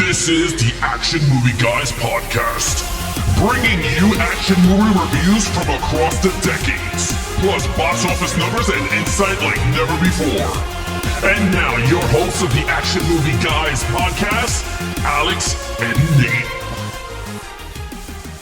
This is the Action Movie Guys podcast, bringing you action movie reviews from across the decades, plus box office numbers and insight like never before. And now, your hosts of the Action Movie Guys podcast, Alex and Nate.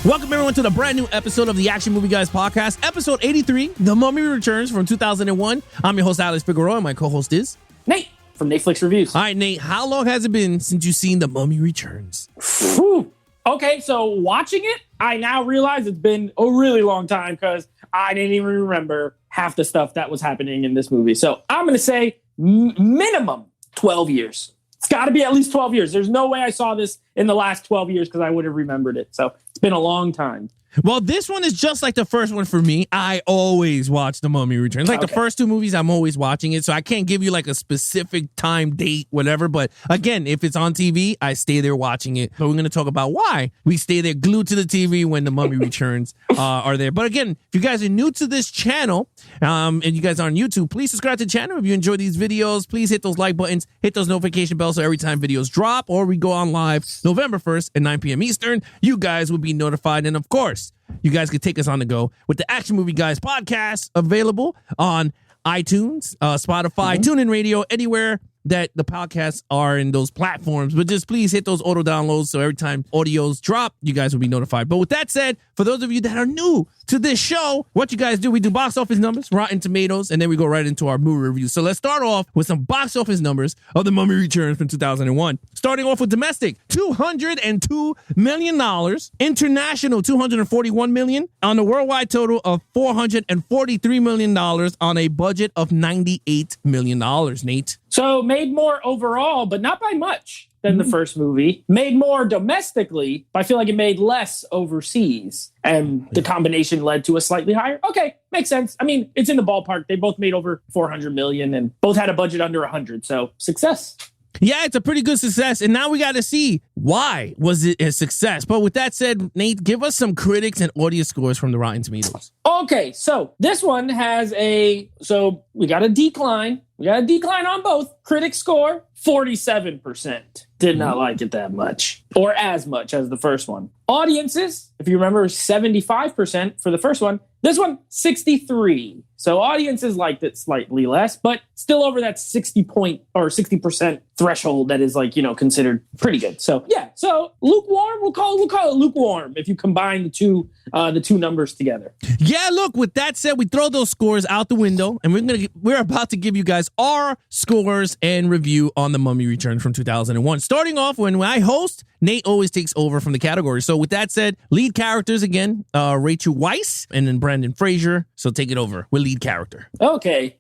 Welcome everyone to the brand new episode of the Action Movie Guys podcast, episode 83, The Mummy Returns from 2001. I'm your host, Alex Figueroa, and my co-host is Nate from Netflix Reviews. All right, Nate, how long has it been since you've seen The Mummy Returns? Whew. Okay, so watching it, I now realize it's been a really long time because I didn't even remember half the stuff that was happening in this movie. So I'm going to say minimum 12 years. It's got to be at least 12 years. There's no way I saw this in the last 12 years because I would have remembered it. So it's been a long time. Well, this one is just like the first one for me. I always watch The Mummy Returns. Like the first two movies, I'm always watching it. So I can't give you like a specific time, date, whatever. But again, if it's on TV, I stay there watching it. But we're going to talk about why we stay there glued to the TV when The Mummy Returns are there. But again, if you guys are new to this channel and you guys are on YouTube, please subscribe to the channel. If you enjoy these videos, please hit those like buttons, hit those notification bells so every time videos drop or we go on live November 1st at 9 p.m. Eastern, you guys will be notified. And of course, you guys can take us on the go with the Action Movie Guys podcast, available on iTunes, Spotify, TuneIn Radio, anywhere that the podcasts are in those platforms. But just please hit those auto downloads so every time audios drop, you guys will be notified. But with that said, for those of you that are new to this show, what you guys do, we do box office numbers, Rotten Tomatoes, and then we go right into our movie review. So let's start off with some box office numbers of The Mummy Returns from 2001. Starting off with domestic, $202 million. International, $241 million. On a worldwide total of $443 million on a budget of $98 million, Nate. So made more overall, but not by much than the first movie. Made more domestically, but I feel like it made less overseas. And the combination led to a slightly higher. Okay, makes sense. I mean, it's in the ballpark. They both made over 400 million and both had a budget under 100. So success. Yeah, it's a pretty good success. And now we got to see why was it a success. But with that said, Nate, give us some critics and audience scores from the Rotten Tomatoes. Okay, so this one has we got a decline. We got a decline on both. Critic score, 47%. Did not like it that much or as much as the first one. Audiences, if you remember, 75% for the first one. This one, 63. So audiences liked it slightly less, but still over that 60% threshold that is considered pretty good. So yeah, so lukewarm, we'll call it lukewarm if you combine the two numbers together. Yeah, look, with that said, we throw those scores out the window and we're about to give you guys our scores and review on The Mummy Returns from 2001. Starting off, when I host, Nate always takes over from the category. So with that said, lead characters again, Rachel Weisz and then Brendan Fraser. So take it over with lead character. Okay.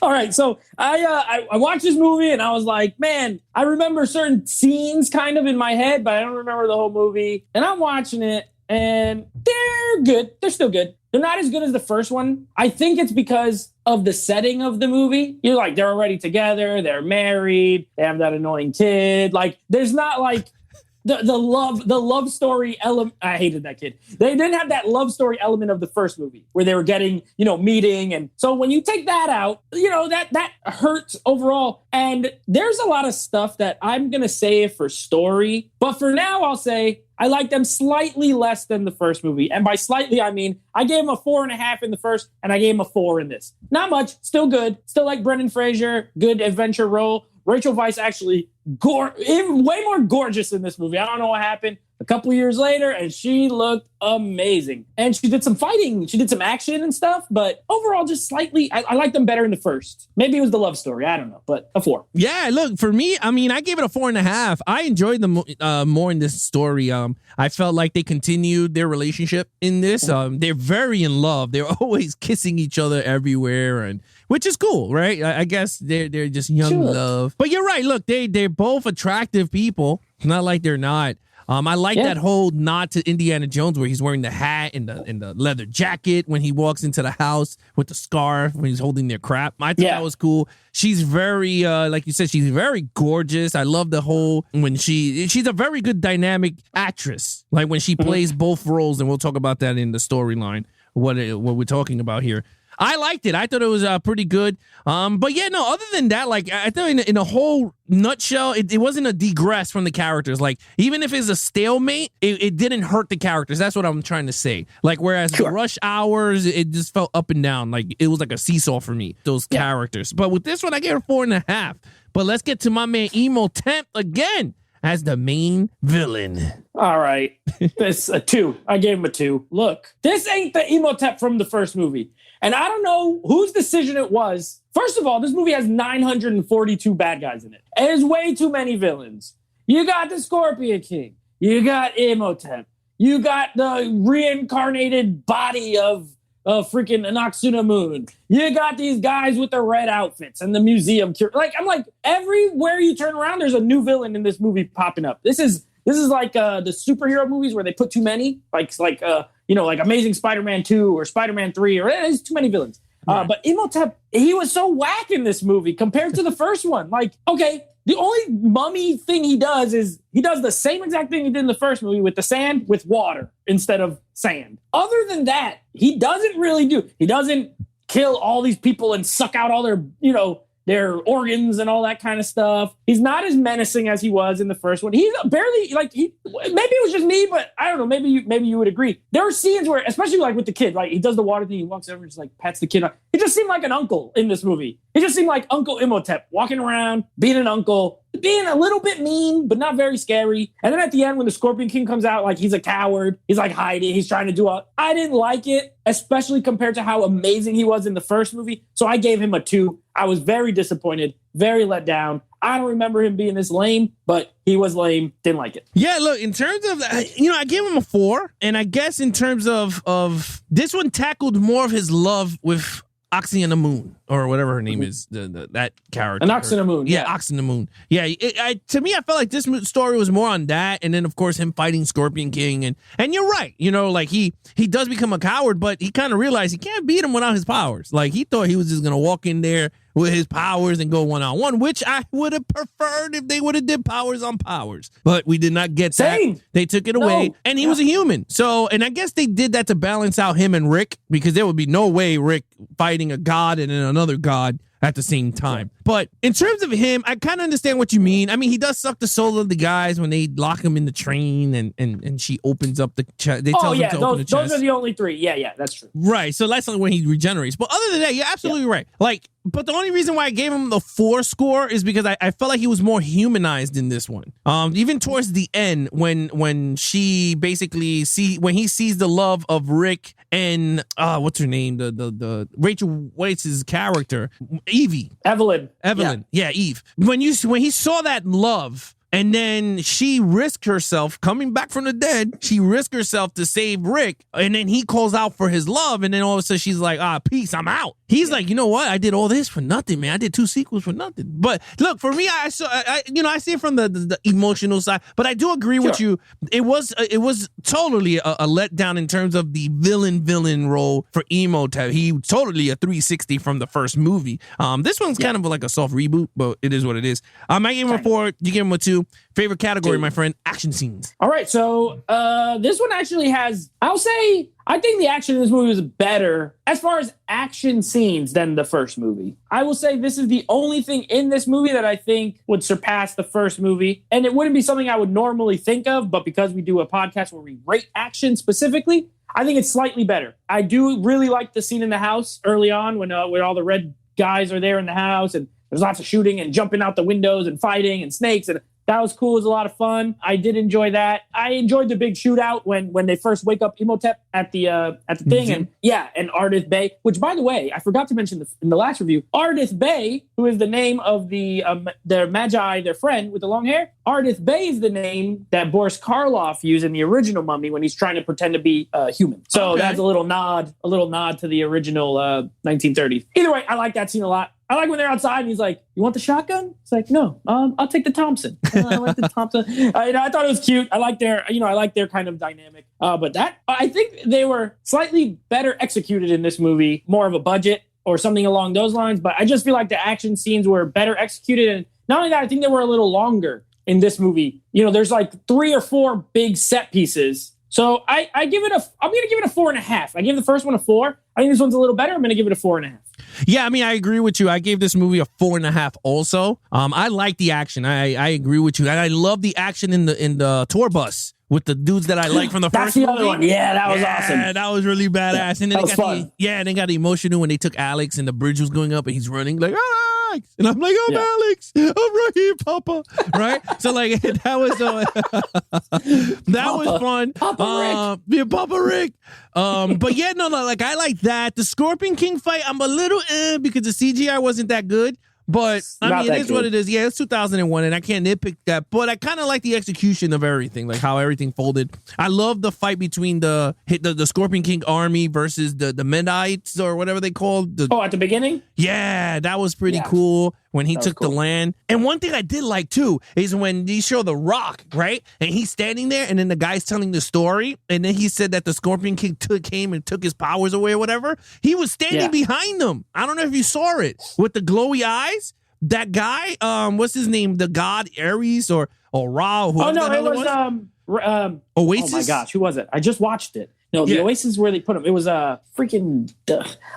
All right. So I watched this movie and I was like, man, I remember certain scenes kind of in my head, but I don't remember the whole movie. And I'm watching it and they're good. They're still good. They're not as good as the first one. I think it's because of the setting of the movie. You're like, they're already together. They're married. They have that annoying kid. Like, there's not like the love story element. I hated that kid. They didn't have that love story element of the first movie where they were getting, meeting. And so when you take that out, that hurts overall. And there's a lot of stuff that I'm going to save for story. But for now, I'll say I like them slightly less than the first movie. And by slightly, I mean, I gave him a 4.5 in the first and I gave him a 4 in this. Not much, still good. Still like Brendan Fraser, good adventure role. Rachel Weisz actually way more gorgeous in this movie. I don't know what happened. A couple years later, and she looked amazing. And she did some fighting. She did some action and stuff. But overall, just slightly, I like them better in the first. Maybe it was the love story. I don't know. But a 4. Yeah, look, for me, I mean, I gave it a 4.5. I enjoyed them more in this story. I felt like they continued their relationship in this. They're very in love. They're always kissing each other everywhere, and which is cool, right? I guess they're just young love. But you're right. Look, they're both attractive people. It's not like they're not. I like that whole nod to Indiana Jones where he's wearing the hat and the leather jacket when he walks into the house with the scarf when he's holding their crap. I thought that was cool. She's very, like you said, she's very gorgeous. I love the whole when she's a very good dynamic actress. Like when she plays both roles, and we'll talk about that in the storyline. What we're talking about here. I liked it. I thought it was pretty good. But yeah, no, other than that, like, I thought in a whole nutshell, it wasn't a digress from the characters. Like, even if it's a stalemate, it didn't hurt the characters. That's what I'm trying to say. Like, whereas the Rush Hours, it just felt up and down. Like, it was like a seesaw for me, those characters. But with this one, I gave it 4.5. But let's get to my man Imhotep again as the main villain. All right. This a 2. I gave him a 2. Look, this ain't the Imhotep from the first movie. And I don't know whose decision it was. First of all, this movie has 942 bad guys in it. There's way too many villains. You got the Scorpion King. You got Imhotep. You got the reincarnated body of freaking Anck-su-namun. You got these guys with the red outfits and the museum. I'm like, everywhere you turn around, there's a new villain in this movie popping up. This is like the superhero movies where they put too many, like Amazing Spider-Man 2 or Spider-Man 3, or there's too many villains. Right. But Imhotep, he was so whack in this movie compared to the first one. Like, okay, the only mummy thing he does is he does the same exact thing he did in the first movie with the sand with water instead of sand. Other than that, he doesn't really do. He doesn't kill all these people and suck out all their organs and all that kind of stuff. He's not as menacing as he was in the first one. He's barely maybe it was just me, but I don't know. Maybe you would agree. There are scenes where, especially like with the kid, like he does the water thing. He walks over and just like pats the kid. He just seemed like an uncle in this movie. He just seemed like Uncle Imhotep walking around, being an uncle, being a little bit mean, but not very scary. And then at the end, when the Scorpion King comes out, like he's a coward. He's like hiding. He's trying to do I didn't like it, especially compared to how amazing he was in the first movie. So I gave him a 2. I was very disappointed, very let down. I don't remember him being this lame, but he was lame. Didn't like it. Yeah, look, in terms of, I gave him a 4. And I guess in terms of this one tackled more of his love with Anck-su-namun, or whatever her name is, that character. Anck-su-namun. Yeah, Anck-su-namun. Yeah, to me, I felt like this story was more on that, and then of course him fighting Scorpion King, and you're right, like he does become a coward, but he kind of realized he can't beat him without his powers. Like he thought he was just gonna walk in there with his powers and go one-on-one, which I would have preferred if they would have did powers on powers. But we did not get that. They took it away, and he was a human. So, and I guess they did that to balance out him and Rick, because there would be no way Rick fighting a god and then another god at the same time. But in terms of him, I kind of understand what you mean. I mean, he does suck the soul of the guys when they lock him in the train and she opens up the chest. They tell him to open the chest. Those are the only 3. Yeah, that's true. Right. So that's when he regenerates. But other than that, you're absolutely right. Like, but the only reason why I gave him the 4 score is because I felt like he was more humanized in this one. Even towards the end, when she basically when he sees the love of Rick and what's her name? The Rachel Weisz's character, Evie. Evelyn. Yeah, Eve. When he saw that love, and then she risked herself coming back from the dead. She risked herself to save Rick. And then he calls out for his love. And then all of a sudden she's like, peace, I'm out. He's like, you know what? I did all this for nothing, man. I did 2 sequels for nothing. But look, for me, I see it from the emotional side. But I do agree with you. It was totally a letdown in terms of the villain role for Imhotep. He totally a 360 from the first movie. This one's kind of like a soft reboot, but it is what it is. I gave him a 4. You give him a 2. Favorite category, my friend, action scenes. All right, so this one actually has, I think the action in this movie was better as far as action scenes than the first movie. I will say this is the only thing in this movie that I think would surpass the first movie. And it wouldn't be something I would normally think of, but because we do a podcast where we rate action specifically, I think it's slightly better. I do really like the scene in the house early on when all the red guys are there in the house and there's lots of shooting and jumping out the windows and fighting and snakes, and that was cool. It was a lot of fun. I did enjoy that. I enjoyed the big shootout when they first wake up Imhotep at the thing, and Ardith Bey, which, by the way, I forgot to mention in the last review, Ardith Bey, who is the name of their Magi, their friend with the long hair. Ardith Bey is the name that Boris Karloff used in the original Mummy when he's trying to pretend to be human. So that's a little nod to the original 1930s. Either way, I like that scene a lot. I like when they're outside and he's like, "You want the shotgun?" It's like, "No, I'll take the Thompson." I like the Thompson. I thought it was cute. I like their kind of dynamic. But that, I think they were slightly better executed in this movie, more of a budget or something along those lines. But I just feel like the action scenes were better executed. And not only that, I think they were a little longer in this movie. There's like 3 or 4 big set pieces. So I'm going to give it a 4.5. I gave the first one a 4. I think this one's a little better. I'm going to give it a 4.5. Yeah, I mean, I agree with you. I gave this movie a 4.5 also. I like the action. I agree with you. And I love the action in the tour bus with the dudes that I like from the first movie. That's the other one. Yeah, that was awesome. Yeah, that was really badass. Yeah, and then they got the emotional when they took Alex and the bridge was going up and he's running like, Alex. And I'm like, Alex. I'm right here, Papa. Right? So like that was was fun. Papa Rick. Yeah, Papa Rick. But yeah, no, like I like that. The Scorpion King fight, I'm a little because the CGI wasn't that good. But I mean, it is what it is. Yeah, it's 2001, and I can't nitpick that. But I kind of like the execution of everything, like how everything folded. I love the fight between the Scorpion King army versus the Medites or whatever they called. At the beginning? Yeah, that was pretty cool when he took the cool. land. And one thing I did like too is when they show the Rock, right? And he's standing there, and then the guy's telling the story, and then he said that the Scorpion King came and took his powers away or whatever. He was standing behind them. I don't know if you saw it with the glowy eyes. That guy, what's his name? The god Ares or Ra? Oh no, it was Oasis. Oh my gosh, who was it? I just watched it. No, the Oasis where they put him. It was freaking.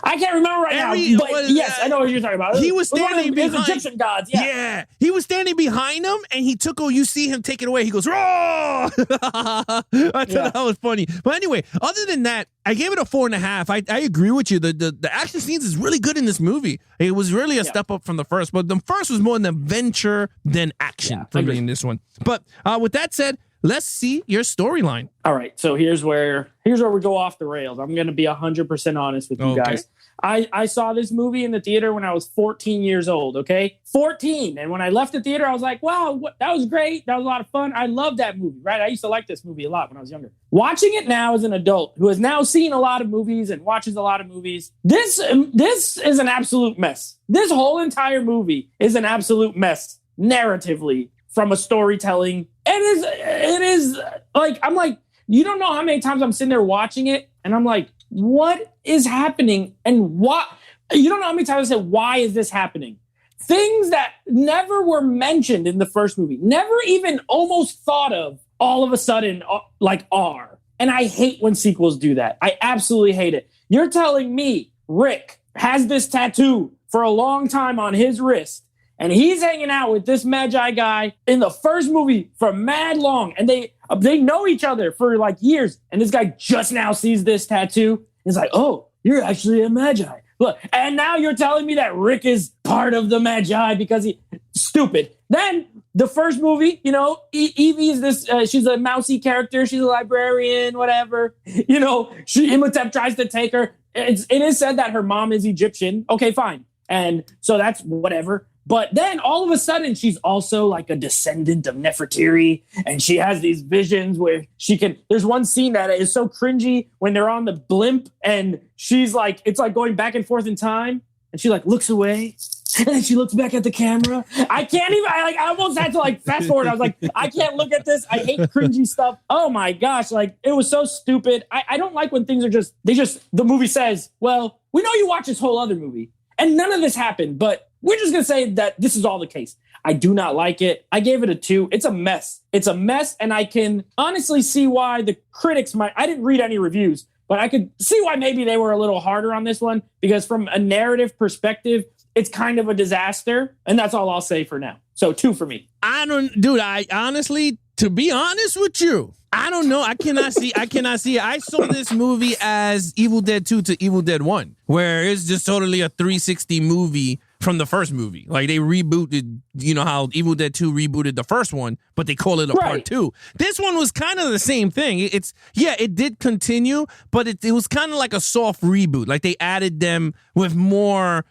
I can't remember right now. But yes, I know what you're talking about. He was standing behind Egyptian gods. Yeah, he was standing behind him, and he took. You see him take it away. He goes, "Raw!" I thought that was funny. But anyway, other than that, I gave it a 4.5. I agree with you. The action scenes is really good in this movie. It was really a step up from the first, but the first was more an adventure than action for me in this one. But with that said, let's see your storyline. All right, so here's where we go off the rails. I'm going to be 100% honest with you guys. I saw this movie in the theater when I was 14 years old, okay? 14. And when I left the theater, I was like, wow, that was great. That was a lot of fun. I love that movie, right? I used to like this movie a lot when I was younger. Watching it now as an adult who has now seen a lot of movies and watches a lot of movies, this is an absolute mess. This whole entire movie is an absolute mess narratively from a storytelling. It is like, I'm like, you don't know how many times I'm sitting there watching it and I'm like, what is happening? And what, you don't know how many times I said, why is this happening? Things that never were mentioned in the first movie, never even almost thought of, all of a sudden, like are. And I hate when sequels do that. I absolutely hate it. You're telling me Rick has this tattoo for a long time on his wrist, and he's hanging out with this Magi guy in the first movie for mad long, and they know each other for like years, and this guy just now sees this tattoo. He's like, oh, you're actually a Magi. Look, and now you're telling me that Rick is part of the Magi because he... Stupid. Then the first movie, you know, Evie is this, she's a mousy character. She's a librarian, whatever. You know, Imhotep tries to take her. It is said that her mom is Egyptian. Okay, fine. And so that's whatever. But then all of a sudden, she's also like a descendant of Nefertiti. And she has these visions where she can... There's one scene that is so cringy when they're on the blimp and she's like... It's like going back and forth in time. And she like looks away. And then she looks back at the camera. I can't even... I almost had to like fast forward. I was like, I can't look at this. I hate cringy stuff. Oh my gosh. Like, it was so stupid. I don't like when things are just... The movie says, well, we know you watched this whole other movie. And none of this happened. But... We're just going to say that this is all the case. I do not like it. I gave it a 2. It's a mess. It's a mess, and I can honestly see why the critics might... I didn't read any reviews, but I could see why maybe they were a little harder on this one, because from a narrative perspective, it's kind of a disaster, and that's all I'll say for now. So 2 for me. I honestly, to be honest with you, I don't know. I cannot see it. I saw this movie as Evil Dead 2 to Evil Dead 1, where it's just totally a 360 movie from the first movie. Like, they rebooted, you know how Evil Dead 2 rebooted the first one, but they call it a part 2. This one was kind of the same thing. It did continue, but it was kind of like a soft reboot. Like, they added them with more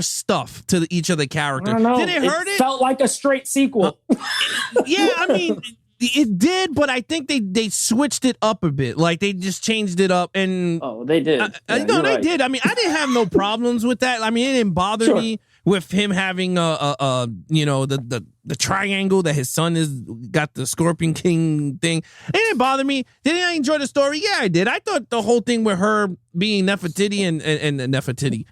stuff to each of the characters. I don't know. Did it hurt it? Felt like a straight sequel. Yeah, I mean... It did, but I think they switched it up a bit. Like, they just changed it up. And oh, they did. They did. I mean, I didn't have no problems with that. I mean, it didn't bother me with him having the triangle that his son is got the Scorpion King thing. It didn't bother me. Did I enjoy the story? Yeah, I did. I thought the whole thing with her being Nefertiti and Nefertiti.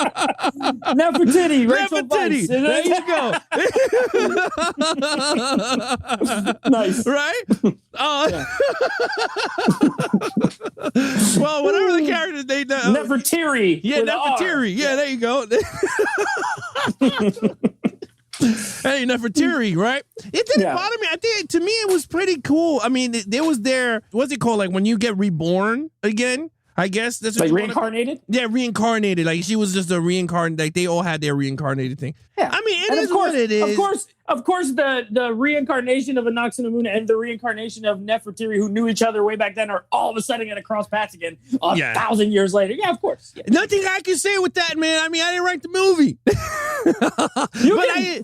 Nefertiti, Rachel Nefertiti. Weisz. There you go. Nice. Right? Well, whatever the characters they know. Nefertiri. Yeah, with a R. Nefertiri. Yeah, there you go. Hey, Nefertiri, right? It didn't bother me. I think to me it was pretty cool. I mean, there was what's it called? Like when you get reborn again. I guess that's what Like you reincarnated? Yeah, reincarnated. Like she was just a reincarnated. Like they all had their reincarnated thing. Yeah. I mean, it is what it is. Of course, the reincarnation of Anaximandrina and the reincarnation of Nefertiri, who knew each other way back then, are all of a sudden going to cross paths again 1,000 years later. Yeah, of course. Yeah. Nothing I can say with that, man. I mean, I didn't write the movie.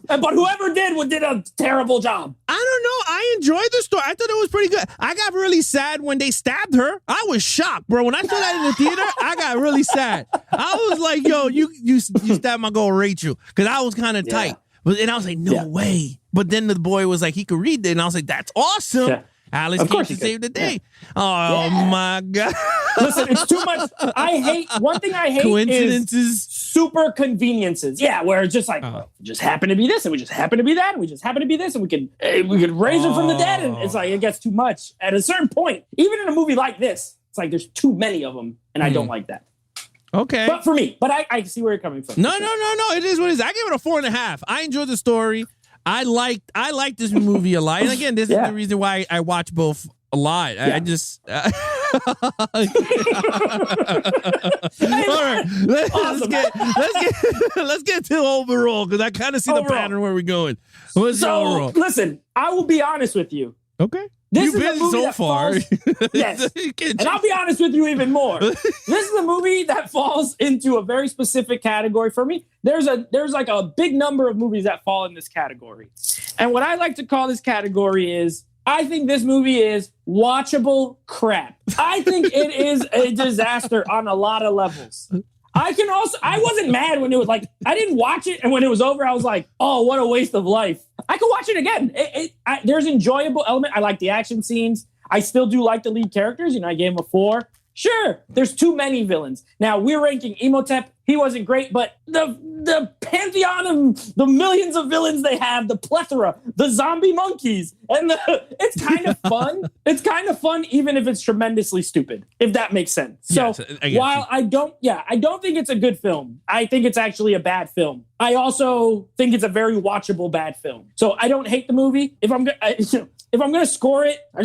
But whoever did a terrible job. I don't know. I enjoyed the story. I thought it was pretty good. I got really sad when they stabbed her. I was shocked, bro. When I saw that in the theater, I got really sad. I was like, yo, you stabbed my girl Rachel. Because I was kind of tight. And I was like, no way. But then the boy was like, he could read it. And I was like, that's awesome. Yeah. Alice came to save the day. Yeah. Oh, my God. Listen, it's too much. One thing I hate coincidences. Is super conveniences. Yeah, where it's just like, we just happen to be this, and we just happen to be that, and we just happen to be this, and we could raise her from the dead. And it's like, it gets too much. At a certain point, even in a movie like this, it's like there's too many of them, and I don't like that. Okay. But for me, I see where you're coming from. No. It is what it is. I gave it a 4.5. I enjoyed the story. I liked this movie a lot. And again, this is the reason why I watch both a lot. Yeah. I just all right. Let's get to overall because I kind of see the pattern where we're going. What's the overall? Listen, I will be honest with you. Okay. This is a movie so far. Yes. And I'll be honest with you even more. This is a movie that falls into a very specific category for me. There's like a big number of movies that fall in this category. And what I like to call this category is, I think this movie is watchable crap. I think it is a disaster on a lot of levels. I wasn't mad when it was like, I didn't watch it. And when it was over, I was like, oh, what a waste of life. I could watch it again. There's enjoyable element. I like the action scenes. I still do like the lead characters. I gave him a 4. Sure, there's too many villains. Now, we're ranking Imhotep. He wasn't great, but the pantheon of the millions of villains they have, the plethora, the zombie monkeys, and it's kind of fun. It's kind of fun, even if it's tremendously stupid, if that makes sense. So while I don't think it's a good film, I think it's actually a bad film. I also think it's a very watchable bad film. So I don't hate the movie. If I'm going to score it, I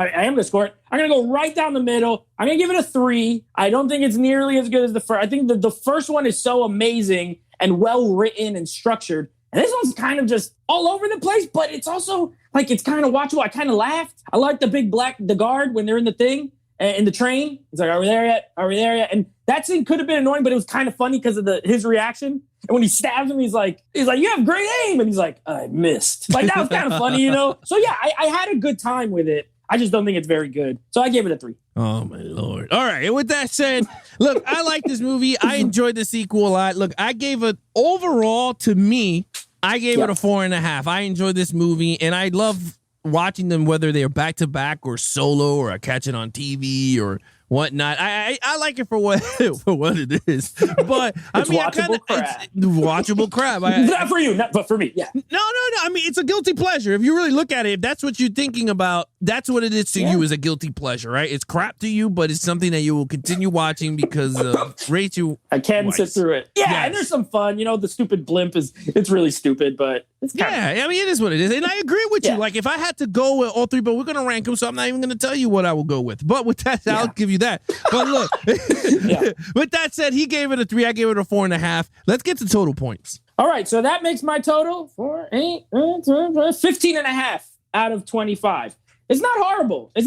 am going to score it. I'm going to go right down the middle. I'm going to give it a 3. I don't think it's nearly as good as the first. I think the first one is so amazing and well written and structured. And this one's kind of just all over the place, but it's also like, it's kind of watchable. I kind of laughed. I like the guard when they're in the thing, in the train. He's like, are we there yet? Are we there yet? And that scene could have been annoying, but it was kind of funny because of his reaction. And when he stabs him, he's like, you have great aim. And he's like, I missed. Like, that was kind of funny, So yeah, I had a good time with it. I just don't think it's very good. So I gave it a 3. Oh, my Lord. All right. And with that said, look, I like this movie. I enjoyed the sequel a lot. Look, I gave it overall to me, I gave it a 4.5. I enjoyed this movie and I love watching them, whether they're back to back or solo or I catch it on TV or whatnot. I like it for what it is. But I mean, it's watchable crap. Not for you, but for me. Yeah. No. I mean, it's a guilty pleasure. If you really look at it, if that's what you're thinking about, that's what it is to you, is a guilty pleasure, right? It's crap to you, but it's something that you will continue watching because of Rachel. I can sit through it. Yeah, yes. And there's some fun. The stupid blimp it's really stupid, but it's I mean, it is what it is. And I agree with you. Like, if I had to go with all 3, but we're going to rank them, so I'm not even going to tell you what I will go with. But with that, I'll give you that. But look, with that said, he gave it a 3. I gave it a 4.5. Let's get to total points. All right. So that makes my total 15.5 out of 25. It's not horrible. It's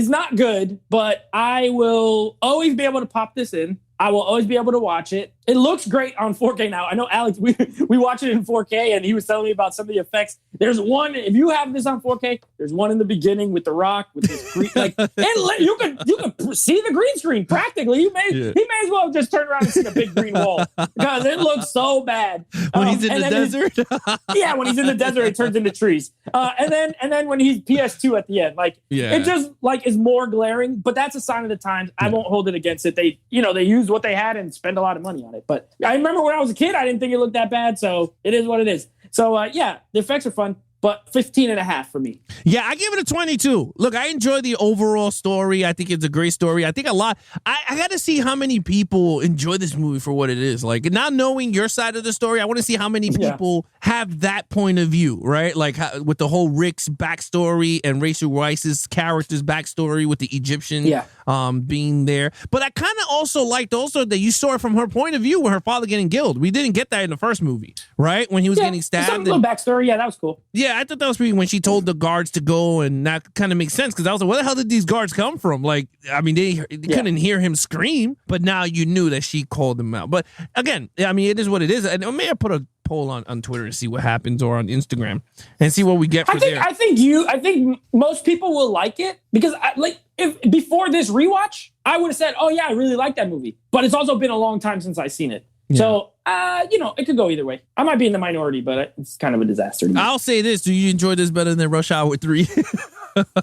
not good, but I will always be able to pop this in. I will always be able to watch it. It looks great on 4K now. I know, Alex, we watch it in 4K, and he was telling me about some of the effects. There's one, if you have this on 4K, there's one in the beginning with The Rock, with this green, like, and you can see the green screen practically. He may as well just turn around and see the big green wall because it looks so bad. When he's in the desert? Yeah, when he's in the desert, it turns into trees. And then when he's PS2 at the end, like, it just, like, is more glaring, but that's a sign of the times. I won't hold it against it. They used what they had and spend a lot of money on it. But I remember when I was a kid, I didn't think it looked that bad. So it is what it is. So the effects are fun, but 15.5 for me. Yeah, I give it a 22. Look, I enjoy the overall story. I think it's a great story. I think a lot. I got to see how many people enjoy this movie for what it is. Like, not knowing your side of the story, I want to see how many people have that point of view, right? Like, with the whole Rick's backstory and Rachel Weisz's character's backstory with the Egyptian being there. But I kind of also liked that you saw it from her point of view with her father getting killed. We didn't get that in the first movie, right? When he was getting stabbed. Some little backstory. Yeah, that was cool. Yeah, I thought that was pretty when she told the guards to go, and that kind of makes sense because I was like, where the hell did these guards come from? Like, I mean, they couldn't hear him scream, but now you knew that she called him out. But again, I mean, it is what it is. And maybe I put a poll on Twitter to see what happens, or on Instagram and see what we get for there. I think most people will like it because if before this rewatch, I would have said, oh yeah, I really like that movie. But it's also been a long time since I've seen it. Yeah. So, it could go either way. I might be in the minority, but it's kind of a disaster to me. I'll say this. Do you enjoy this better than Rush Hour 3? That's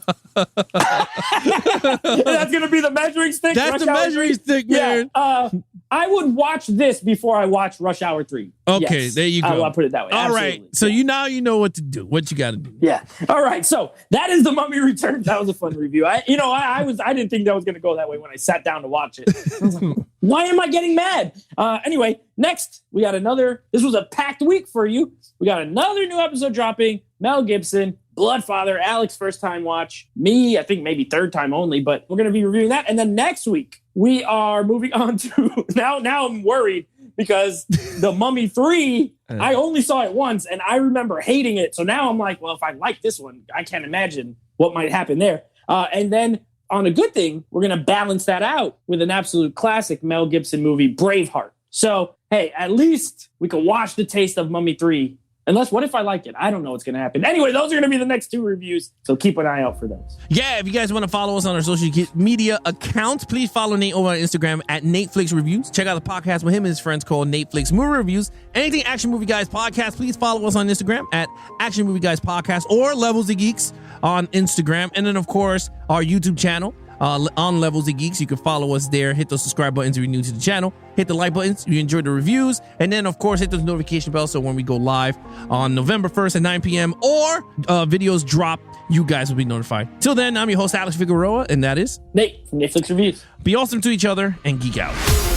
going to be the measuring stick? That's the measuring stick, man. Yeah, I would watch this before I watch Rush Hour 3. Okay, there you go. I'll put it that way. All Absolutely. right. So you know what to do, what you got to do. Yeah. All right. So that is The Mummy Returns. That was a fun review. I didn't think that was going to go that way when I sat down to watch it. I was like, why am I getting mad? Anyway, next we got this was a packed week for you. We got another new episode dropping. Mel Gibson, Bloodfather, Alex first time watch. Me, I think maybe third time only, but we're going to be reviewing that. And then next week we are moving on to now I'm worried because The Mummy 3, I only saw it once and I remember hating it. So now I'm like, well, if I like this one, I can't imagine what might happen there. And then on a good thing, we're going to balance that out with an absolute classic Mel Gibson movie, Braveheart. So, hey, at least we can wash the taste of Mummy 3. Unless, what if I like it? I don't know what's going to happen. Anyway, those are going to be the next two reviews, so keep an eye out for those. Yeah, if you guys want to follow us on our social media accounts, please follow Nate over on Instagram at NateFlix Reviews. Check out the podcast with him and his friends called NateFlix Movie Reviews. Anything Action Movie Guys Podcast, please follow us on Instagram at Action Movie Guys Podcast or Levels of Geeks on Instagram. And then, of course, our YouTube channel. On Levels of Geeks, you can follow us there. Hit those subscribe buttons if you're new to the channel. Hit the like buttons if you enjoyed the reviews. And then, of course, hit the notification bell so when we go live on November 1st at 9 p.m. or videos drop, you guys will be notified. Till then, I'm your host, Alex Figueroa, and that is Nate from Netflix Reviews. Be awesome to each other and geek out.